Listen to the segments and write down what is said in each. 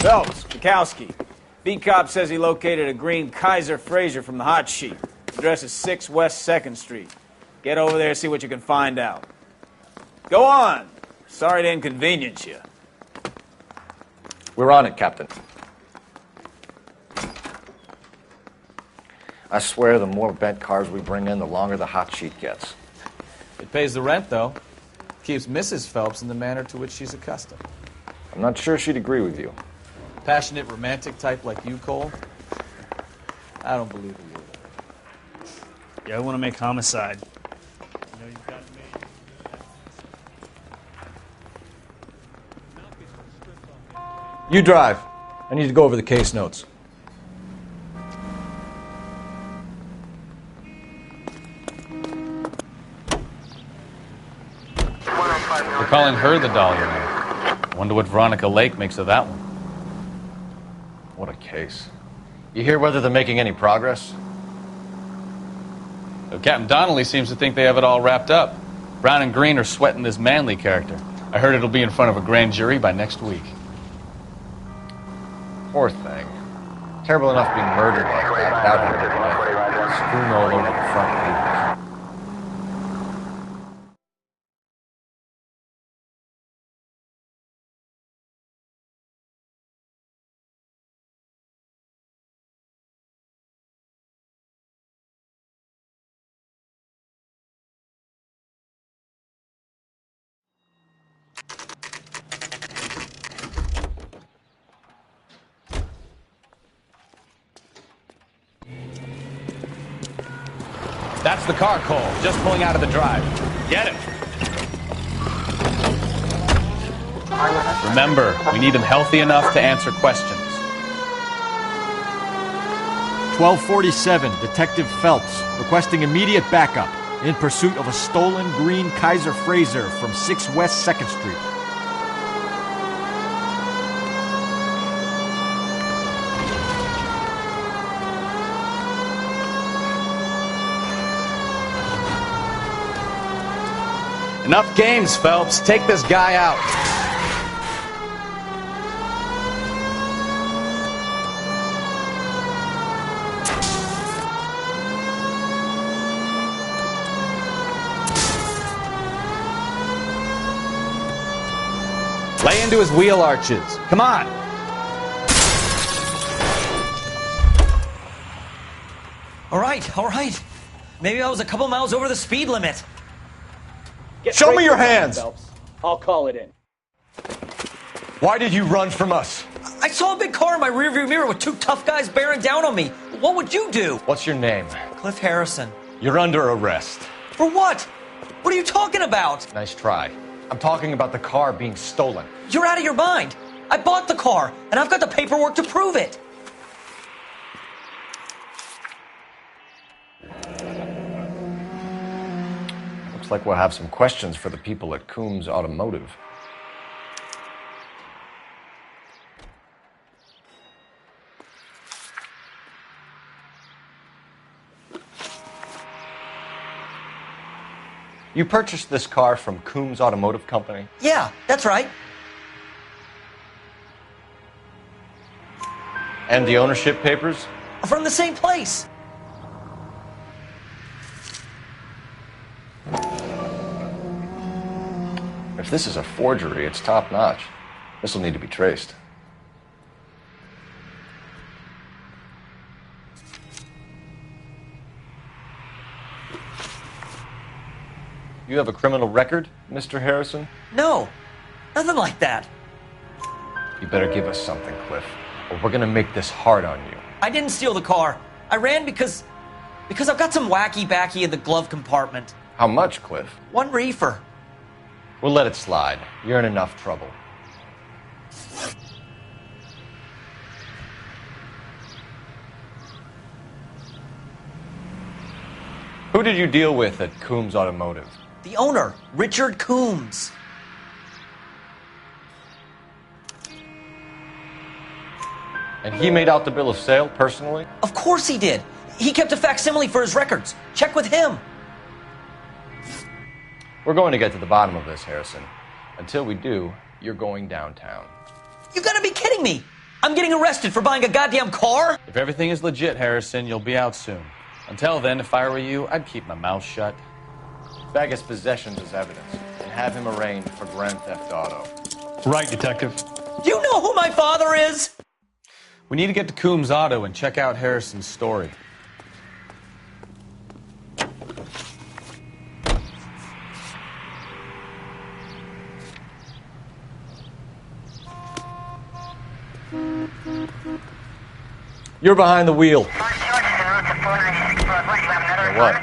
Phelps, Bukowski. B-Cop says he located a green Kaiser Fraser from the hot sheet. Address is 6 West 2nd Street. Get over there, see what you can find out. Go on. Sorry to inconvenience you. We're on it, Captain. I swear the more bent cars we bring in, the longer the hot sheet gets. It pays the rent, though. Keeps Mrs. Phelps in the manner to which she's accustomed. I'm not sure she'd agree with you. Passionate, romantic type like you, Cole? I don't believe a word of it. Yeah, I want to make homicide. You know you've got me. You drive. I need to go over the case notes. They're calling her the Dahlia now. Wonder what Veronica Lake makes of that one. What a case. You hear whether they're making any progress? Captain Donnelly seems to think they have it all wrapped up. Brown and Green are sweating this Manley character. I heard it'll be in front of a grand jury by next week. Poor thing. Terrible enough being murdered like that out here today. Strewn all over the front pages. That's the car, Cole. Just pulling out of the drive. Get him. Remember, we need him healthy enough to answer questions. 1247, Detective Phelps, requesting immediate backup in pursuit of a stolen green Kaiser Fraser from 6 West 2nd Street. Enough games, Phelps. Take this guy out. Lay into his wheel arches. Come on. All right. Maybe I was a couple miles over the speed limit. Show me your hands! Phelps. I'll call it in. Why did you run from us? I saw a big car in my rearview mirror with 2 tough guys bearing down on me. What would you do? What's your name? Cliff Harrison. You're under arrest. For what? What are you talking about? Nice try. I'm talking about the car being stolen. You're out of your mind. I bought the car, and I've got the paperwork to prove it. Looks like we'll have some questions for the people at Coombs Automotive. You purchased this car from Coombs Automotive Company? Yeah, that's right. And the ownership papers? From the same place. If this is a forgery, it's top-notch. This will need to be traced. You have a criminal record, Mr. Harrison? No, nothing like that. You better give us something, Cliff, or we're gonna make this hard on you. I didn't steal the car. I ran because I've got some wacky-backy in the glove compartment. How much, Cliff? 1 reefer. We'll let it slide. You're in enough trouble. Who did you deal with at Coombs Automotive? The owner, Richard Coombs. And he made out the bill of sale personally? Of course he did. He kept a facsimile for his records. Check with him. We're going to get to the bottom of this, Harrison. Until we do, you're going downtown. You gotta be kidding me. I'm getting arrested for buying a goddamn car? If everything is legit, Harrison, you'll be out soon. Until then, if I were you, I'd keep my mouth shut. Bag his possessions as evidence and have him arraigned for Grand Theft Auto. Right, Detective. Do you know who my father is? We need to get to Coombs Auto and check out Harrison's story. You're behind the wheel. What?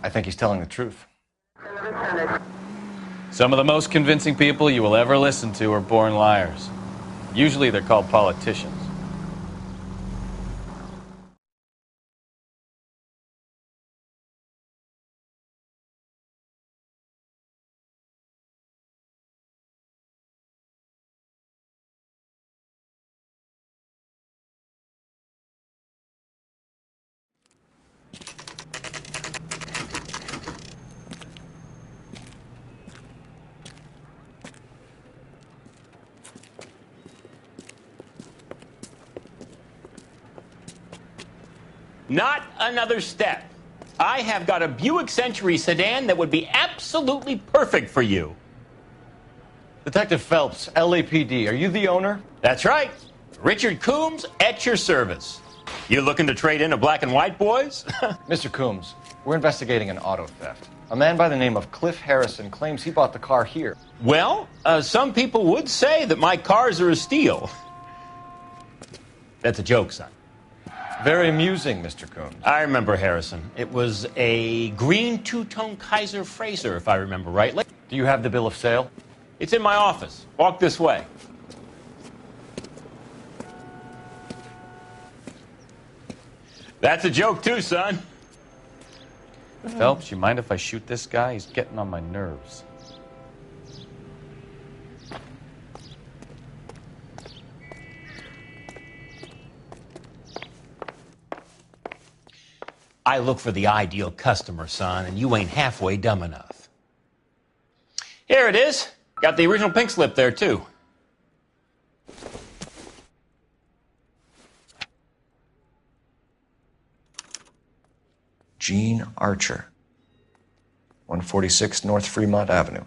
I think he's telling the truth. Some of the most convincing people you will ever listen to are born liars. Usually they're called politicians. Not another step. I have got a Buick Century sedan that would be absolutely perfect for you. Detective Phelps, LAPD, are you the owner? That's right. Richard Coombs at your service. You looking to trade in a black and white, boys? Mr. Coombs, we're investigating an auto theft. A man by the name of Cliff Harrison claims he bought the car here. Well, some people would say that my cars are a steal. That's a joke, son. Very amusing, Mr. Coombs. I remember Harrison. It was a green two-tone Kaiser Frazer, if I remember rightly. Do you have the bill of sale? It's in my office. Walk this way. That's a joke, too, son. Phelps, you mind if I shoot this guy? He's getting on my nerves. I look for the ideal customer, son, and you ain't halfway dumb enough. Here it is. Got the original pink slip there, too. Gene Archer, 146 North Fremont Avenue.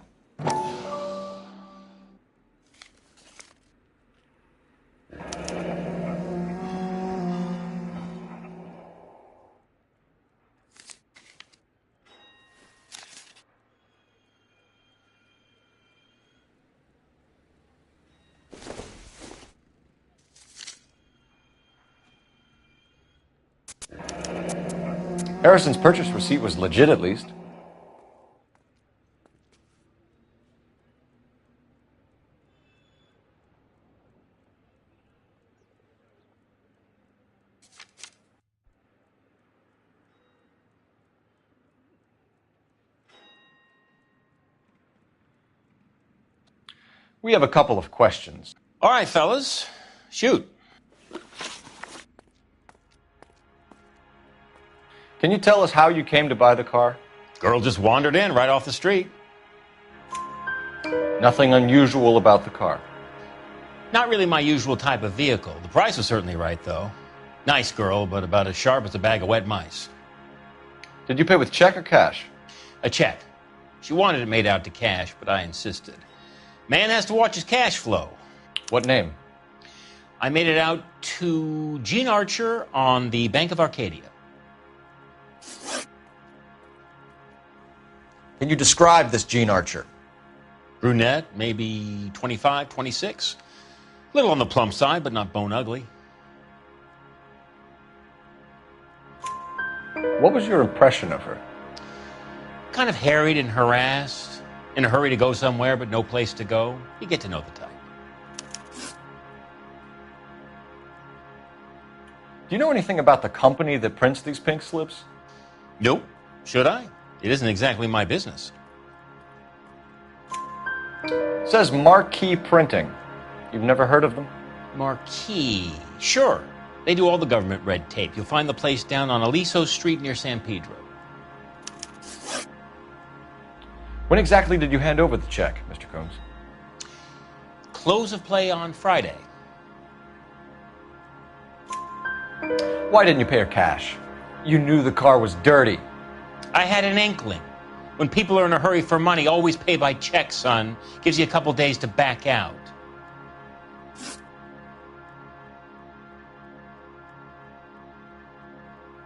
Harrison's purchase receipt was legit, at least. We have a couple of questions. All right, fellas. Shoot. Can you tell us how you came to buy the car? Girl just wandered in right off the street. Nothing unusual about the car. Not really my usual type of vehicle. The price was certainly right, though. Nice girl, but about as sharp as a bag of wet mice. Did you pay with check or cash? A check. She wanted it made out to cash, but I insisted. Man has to watch his cash flow. What name? I made it out to Gene Archer on the Bank of Arcadia. Can you describe this Gene Archer? Brunette, maybe 25, 26. Little on the plump side, but not bone ugly. What was your impression of her? Kind of harried and harassed. In a hurry to go somewhere, but no place to go. You get to know the type. Do you know anything about the company that prints these pink slips? Nope. Should I? It isn't exactly my business. It says Marquee Printing. You've never heard of them? Marquee. Sure. They do all the government red tape. You'll find the place down on Aliso Street near San Pedro. When exactly did you hand over the check, Mr. Coombs? Close of play on Friday. Why didn't you pay her cash? You knew the car was dirty. I had an inkling. When people are in a hurry for money, always pay by check, son. Gives you a couple days to back out.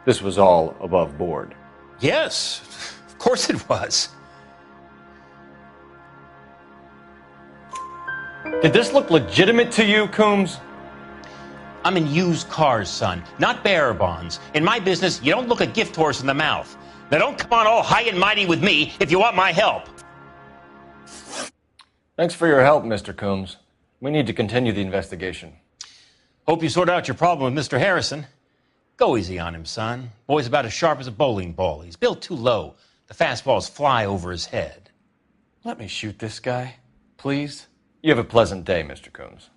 This was all above board. Yes, of course it was. Did this look legitimate to you, Coombs? I'm in used cars, son, not bearer bonds. In my business, you don't look a gift horse in the mouth. Now don't come on all high and mighty with me if you want my help. Thanks for your help, Mr. Coombs. We need to continue the investigation. Hope you sort out your problem with Mr. Harrison. Go easy on him, son. Boy's about as sharp as a bowling ball. He's built too low. The fastballs fly over his head. Let me shoot this guy, please. You have a pleasant day, Mr. Coombs.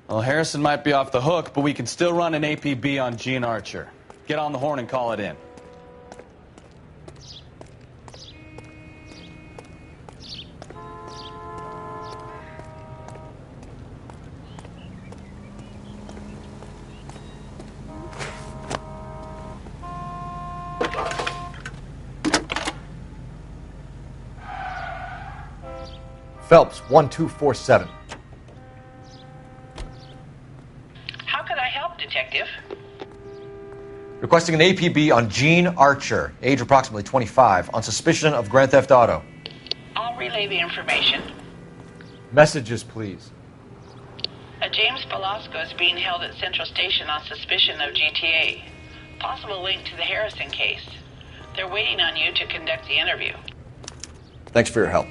Well, Harrison might be off the hook, but we can still run an APB on Gene Archer. Get on the horn and call it in. Phelps, 1247. How could I help, Detective? Requesting an APB on Gene Archer, age approximately 25, on suspicion of Grand Theft Auto. I'll relay the information. Messages, please. A James Velasco is being held at Central Station on suspicion of GTA. Possible link to the Harrison case. They're waiting on you to conduct the interview. Thanks for your help.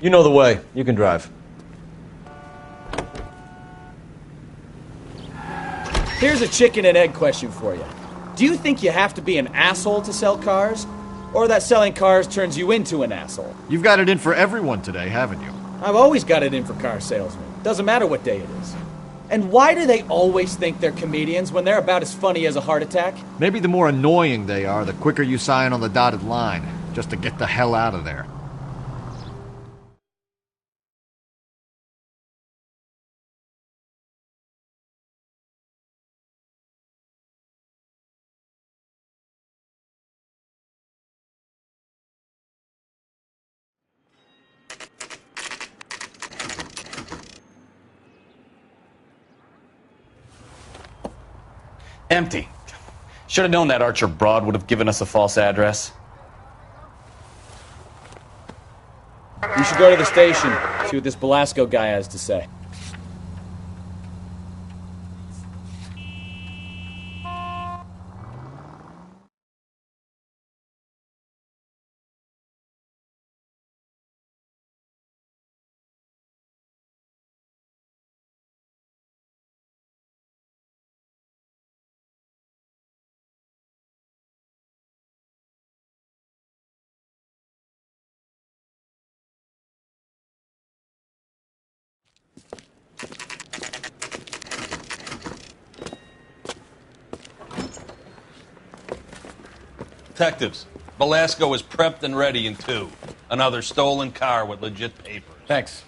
You know the way. You can drive. Here's a chicken and egg question for you. Do you think you have to be an asshole to sell cars? Or that selling cars turns you into an asshole? You've got it in for everyone today, haven't you? I've always got it in for car salesmen. Doesn't matter what day it is. And why do they always think they're comedians when they're about as funny as a heart attack? Maybe the more annoying they are, the quicker you sign on the dotted line, just to get the hell out of there. Empty. Should have known that Archer broad would have given us a false address. You should go to the station, see what this Velasco guy has to say. Detectives, Velasco is prepped and ready in 2. Another stolen car with legit papers. Thanks.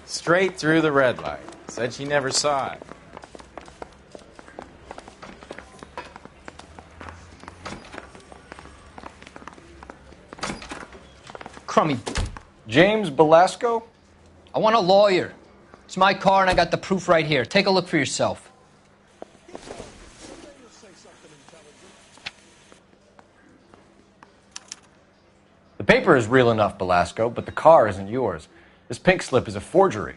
Straight through the red light. Said she never saw it. Crummy. James Velasco? I want a lawyer. It's my car and I got the proof right here. Take a look for yourself. The paper is real enough, Velasco, but the car isn't yours. This pink slip is a forgery.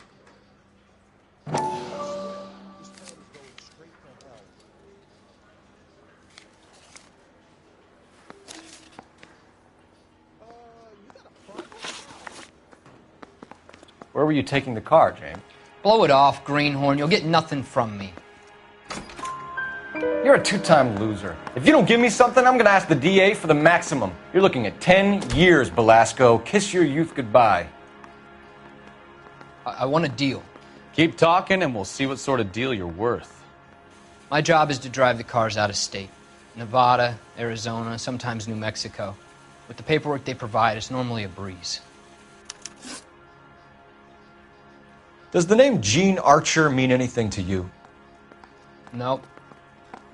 Where were you taking the car, James? Blow it off, greenhorn. You'll get nothing from me. You're a two-time loser. If you don't give me something, I'm going to ask the DA for the maximum. You're looking at 10 years, Belasco. Kiss your youth goodbye. I want a deal. Keep talking and we'll see what sort of deal you're worth. My job is to drive the cars out of state. Nevada, Arizona, sometimes New Mexico. With the paperwork they provide, it's normally a breeze. Does the name Jean Archer mean anything to you? Nope.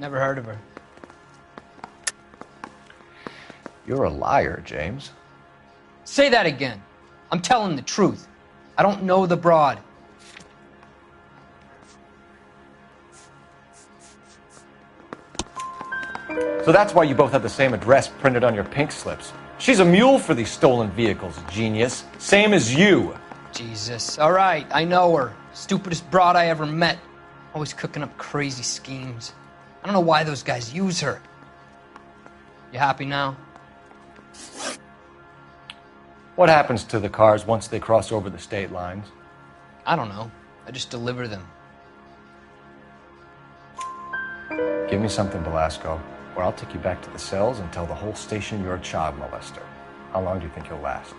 Never heard of her. You're a liar, James. Say that again. I'm telling the truth. I don't know the broad. So that's why you both have the same address printed on your pink slips. She's a mule for these stolen vehicles, genius. Same as you. Jesus. All right, I know her. Stupidest broad I ever met. Always cooking up crazy schemes. I don't know why those guys use her. You happy now? What happens to the cars once they cross over the state lines? I don't know. I just deliver them. Give me something, Belasco, or I'll take you back to the cells and tell the whole station you're a child molester. How long do you think you'll last?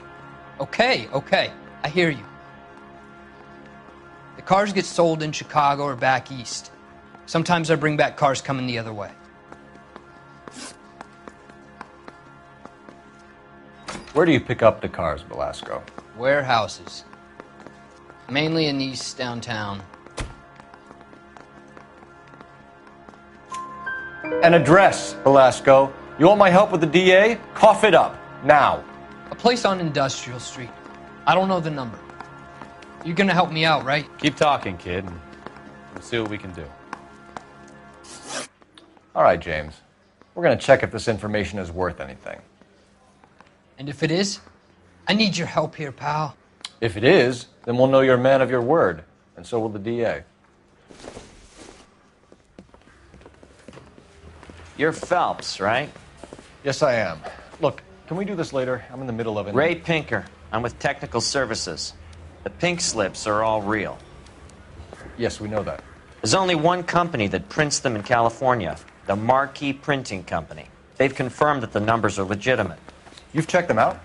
Okay. I hear you. The cars get sold in Chicago or back east. Sometimes I bring back cars coming the other way. Where do you pick up the cars, Belasco? Warehouses. Mainly in East downtown. An address, Belasco. You want my help with the DA? Cough it up, now. A place on Industrial Street. I don't know the number. You're gonna help me out, right? Keep talking, kid, and we'll see what we can do. All right, James. We're going to check if this information is worth anything. And if it is, I need your help here, pal. If it is, then we'll know you're a man of your word, and so will the DA. You're Phelps, right? Yes, I am. Look, can we do this later? I'm in the middle of it. Ray Pinker. I'm with Technical Services. The pink slips are all real. Yes, we know that. There's only one company that prints them in California, the Marquee Printing Company. They've confirmed that the numbers are legitimate. You've checked them out?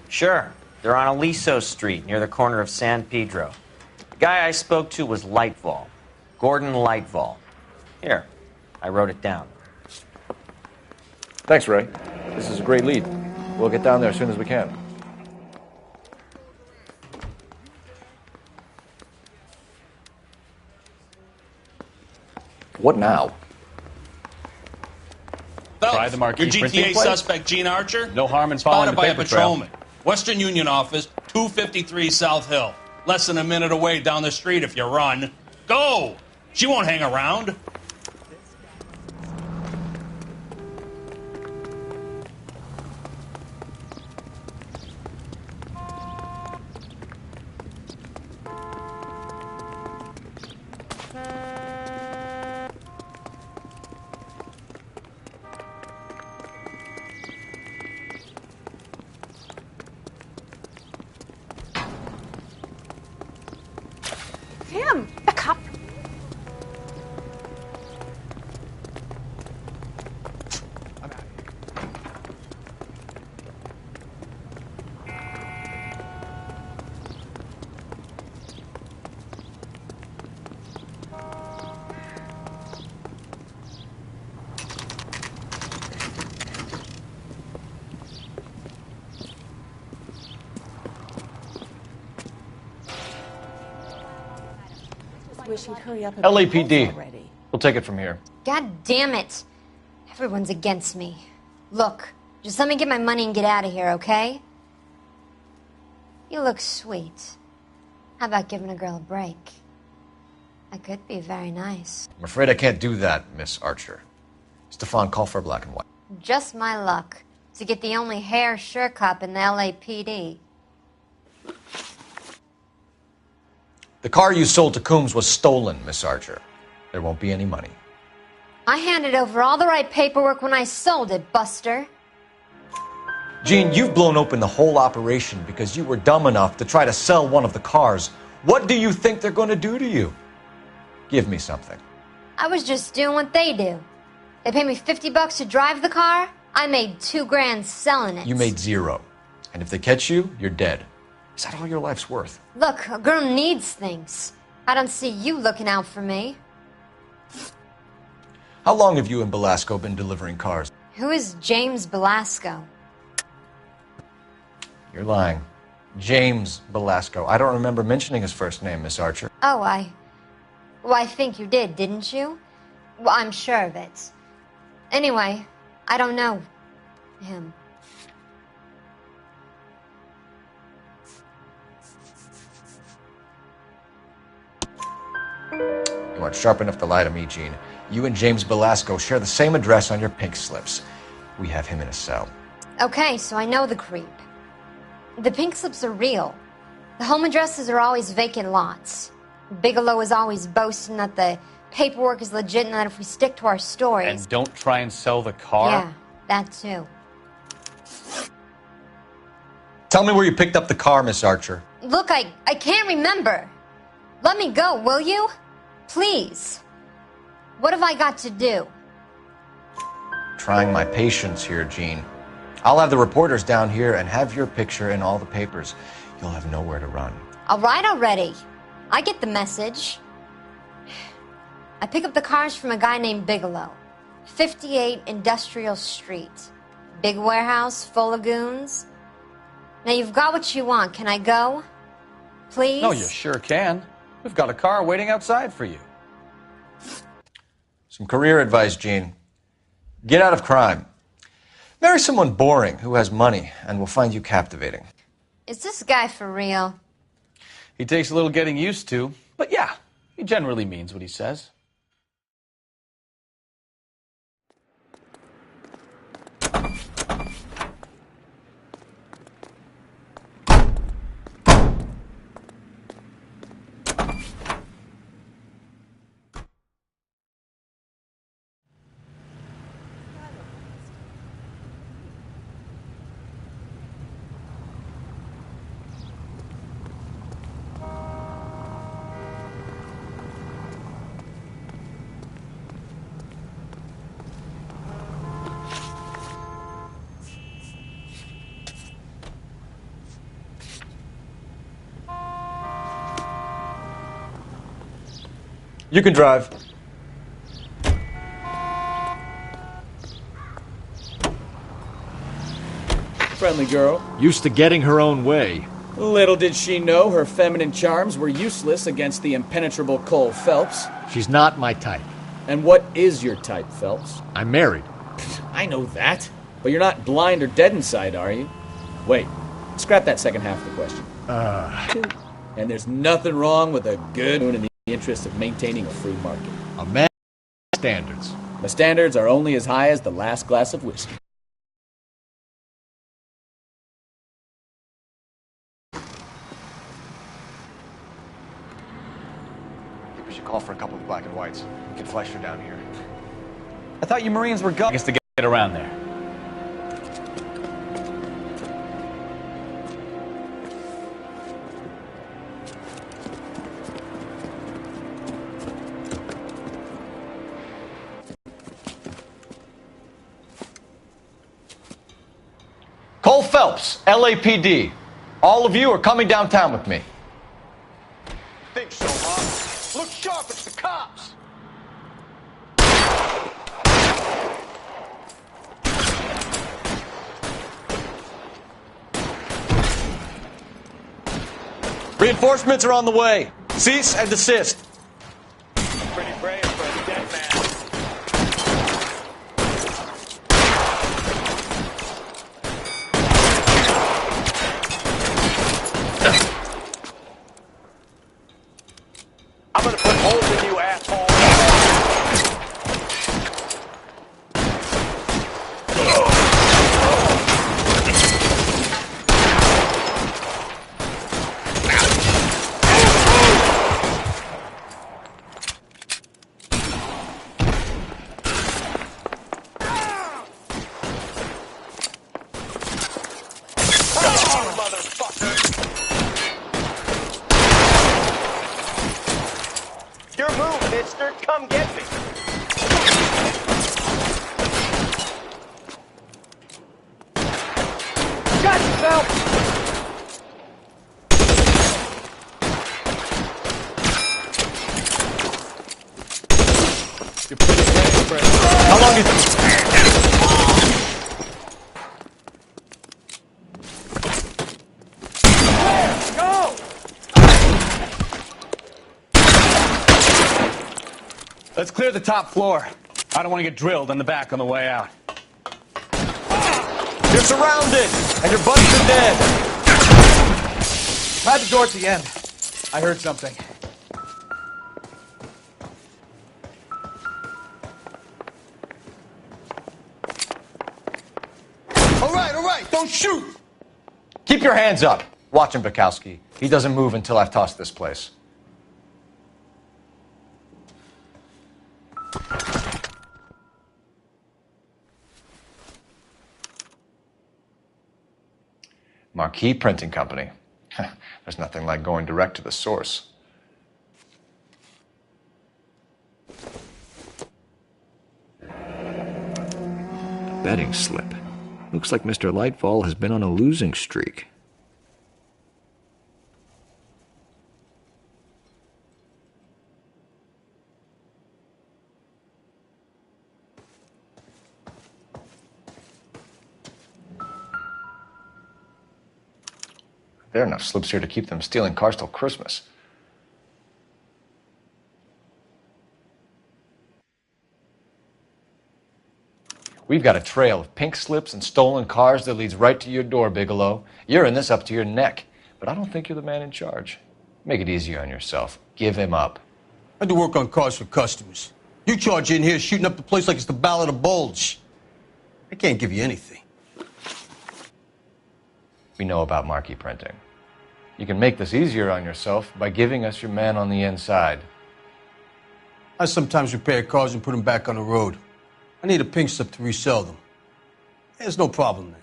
Sure. They're on Aliso Street, near the corner of San Pedro. The guy I spoke to was Lightval. Gordon Lightval. Here, I wrote it down. Thanks, Ray. This is a great lead. We'll get down there as soon as we can. What now? Try the Marquee Your printing GTA place? suspect, Gene Archer? No harm in following Spotted the by a paper trail. patrolman. Western Union office, 253 South Hill. Less than a minute away down the street if you run. Go! She won't hang around. Sam, back up. Wish he'd hurry up and LAPD. already. We'll take it from here. God damn it. Everyone's against me. Look, just let me get my money and get out of here, okay? You look sweet. How about giving a girl a break? I could be very nice. I'm afraid I can't do that, Miss Archer. Stefan, call for black and white. Just my luck to get the only hair sure cop in the LAPD. The car you sold to Coombs was stolen, Miss Archer. There won't be any money. I handed over all the right paperwork when I sold it, Buster. Gene, you've blown open the whole operation because you were dumb enough to try to sell one of the cars What do you think they're going to do to you? Give me something. I was just doing what they do. They paid me $50 to drive the car. I made $2,000 selling it. You made 0. And if they catch you, you're dead. Is that all your life's worth? Look, a girl needs things. I don't see you looking out for me. How long have you and Belasco been delivering cars? Who is James Belasco? You're lying. James Belasco. I don't remember mentioning his first name, Miss Archer. Oh, Well, I think you did, didn't you? Well, I'm sure of it. Anyway, I don't know him. You aren't sharp enough to lie to me, Gene. You and James Belasco share the same address on your pink slips. We have him in a cell. Okay, so I know the creep. The pink slips are real. The home addresses are always vacant lots. Bigelow is always boasting that the paperwork is legit and that if we stick to our stories... And don't try and sell the car? Yeah, that too. Tell me where you picked up the car, Miss Archer. Look, I can't remember. Let me go, will you? Please. What have I got to do? Trying my patience here, Gene. I'll have the reporters down here and have your picture in all the papers. You'll have nowhere to run. All right already. I get the message. I pick up the cars from a guy named Bigelow. 58 Industrial Street. Big warehouse full of goons. Now you've got what you want. Can I go? Please? No, you sure can. We've got a car waiting outside for you. Some career advice, Gene. Get out of crime. Marry someone boring who has money and will find you captivating. Is this guy for real? He takes a little getting used to, but yeah, he generally means what he says. You can drive. Friendly girl. Used to getting her own way. Little did she know her feminine charms were useless against the impenetrable Cole Phelps. She's not my type. And what is your type, Phelps? I'm married. I know that. But you're not blind or dead inside, are you? Wait, scrap that second half of the question. And there's nothing wrong with a good in the interest of maintaining a free market. A man standards. The standards are only as high as the last glass of whiskey. I think we should call for a couple of black and whites. We can flush her down here. I thought you Marines were I guess to get around there. Cole Phelps, LAPD. All of you are coming downtown with me. Think so, Mom? Look sharp, it's the cops! Reinforcements are on the way. Cease and desist. Pretty brave for a dead man. I'm gonna put holes in you, asshole. You're pretty brave, Fred. How long do you... Go! Let's clear the top floor. I don't want to get drilled in the back on the way out. You're surrounded, and your buddies are dead. Try the door at the end. I heard something. All right, don't shoot! Keep your hands up. Watch him, Bukowski. He doesn't move until I've tossed this place. Marquee Printing Company. There's nothing like going direct to the source. Betting slip. Looks like Mr. Lightfall has been on a losing streak. There are enough slips here to keep them stealing cars till Christmas. We've got a trail of pink slips and stolen cars that leads right to your door, Bigelow. You're in this up to your neck, but I don't think you're the man in charge. Make it easier on yourself. Give him up. I do work on cars for customers. You charge in here shooting up the place like it's the Ballad of Bulge. I can't give you anything. We know about marquee printing. You can make this easier on yourself by giving us your man on the inside. I sometimes repair cars and put them back on the road. I need a pink slip to resell them. There's no problem there.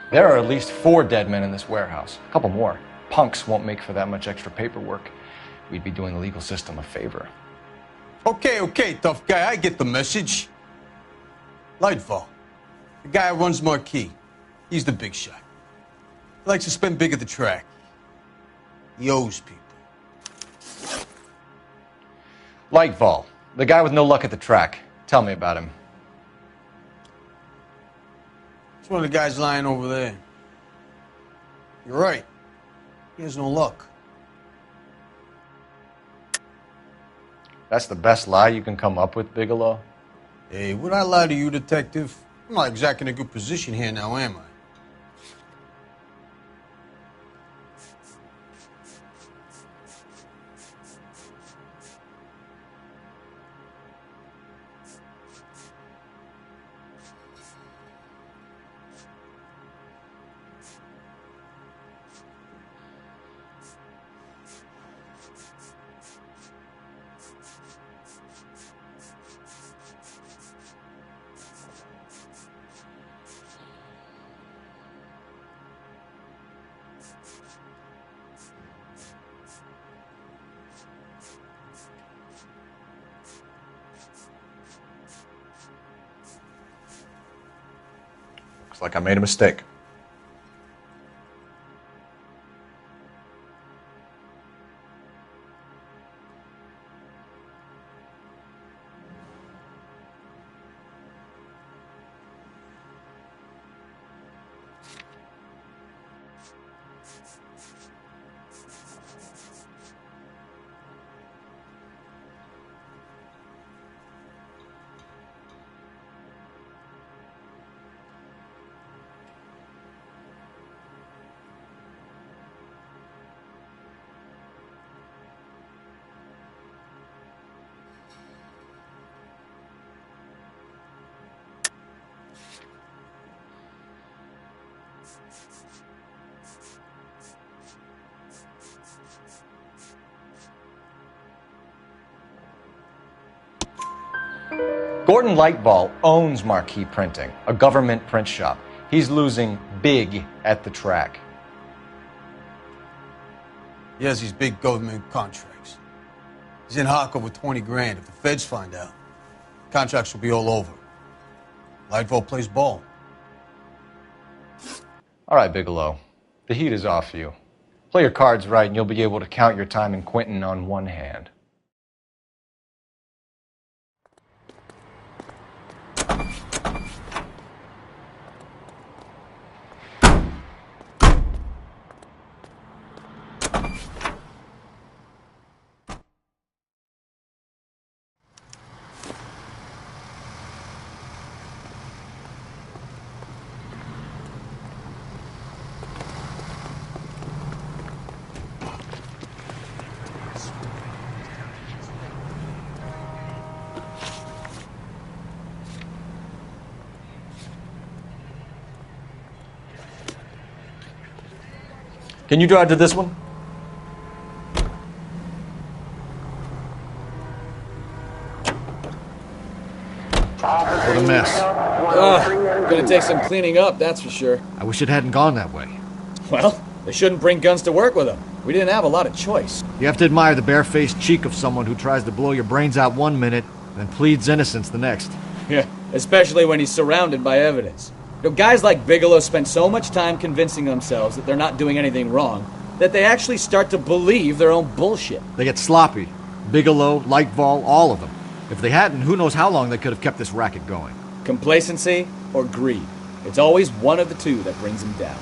There are at least 4 dead men in this warehouse. A couple more. Punks won't make for that much extra paperwork. We'd be doing the legal system a favor. Okay, tough guy. I get the message. Lightfall, the guy who runs Marquee. He's the big shot. He likes to spend big at the track. He owes people. Lightfall, the guy with no luck at the track. Tell me about him. It's one of the guys lying over there. You're right. He has no luck. That's the best lie you can come up with, Bigelow? Hey, would I lie to you, detective? I'm not exactly in a good position here now, am I? Looks like I made a mistake. Gordon Lightball owns Marquee Printing, a government print shop. He's losing big at the track. He has these big government contracts. He's in hock over 20 grand. If the feds find out, contracts will be all over. Lightfall plays ball. All right, Bigelow. The heat is off you. Play your cards right and you'll be able to count your time in Quentin on one hand. Can you drive to this one? What a mess. Gonna take some cleaning up, that's for sure. I wish it hadn't gone that way. Well, they shouldn't bring guns to work with them. We didn't have a lot of choice. You have to admire the barefaced cheek of someone who tries to blow your brains out one minute, then pleads innocence the next. Yeah, especially when he's surrounded by evidence. You know, guys like Bigelow spend so much time convincing themselves that they're not doing anything wrong that they actually start to believe their own bullshit. They get sloppy. Bigelow, Lightval, all of them. If they hadn't, who knows how long they could have kept this racket going. Complacency or greed. It's always one of the two that brings them down.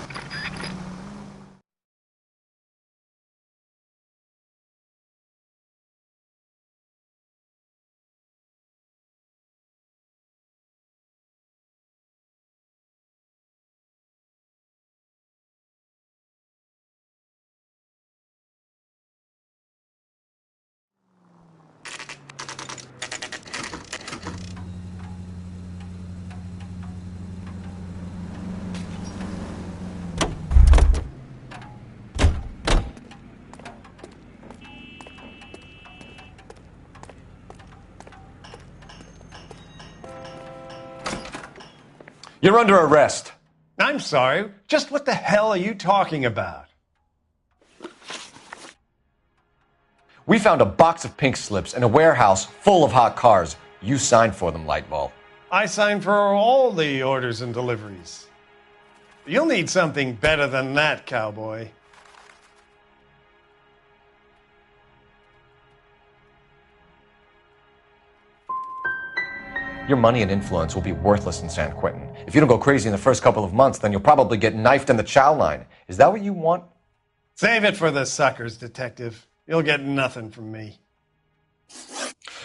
You're under arrest. I'm sorry. Just what the hell are you talking about? We found a box of pink slips in a warehouse full of hot cars. You signed for them, Lightball. I signed for all the orders and deliveries. You'll need something better than that, cowboy. Your money and influence will be worthless in San Quentin. If you don't go crazy in the first couple of months, then you'll probably get knifed in the chow line. Is that what you want? Save it for the suckers, detective. You'll get nothing from me.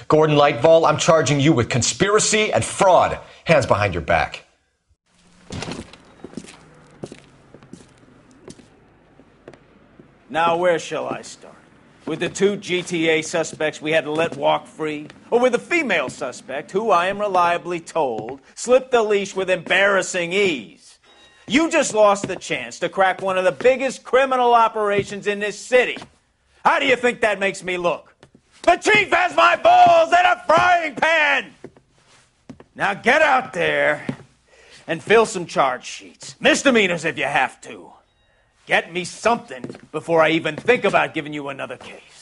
Gordon Lightval, I'm charging you with conspiracy and fraud. Hands behind your back. Now, where shall I start? With the two GTA suspects we had to let walk free? Or with the female suspect, who I am reliably told slipped the leash with embarrassing ease? You just lost the chance to crack one of the biggest criminal operations in this city. How do you think that makes me look? The chief has my balls in a frying pan! Now get out there and fill some charge sheets. Misdemeanors if you have to. Get me something before I even think about giving you another case.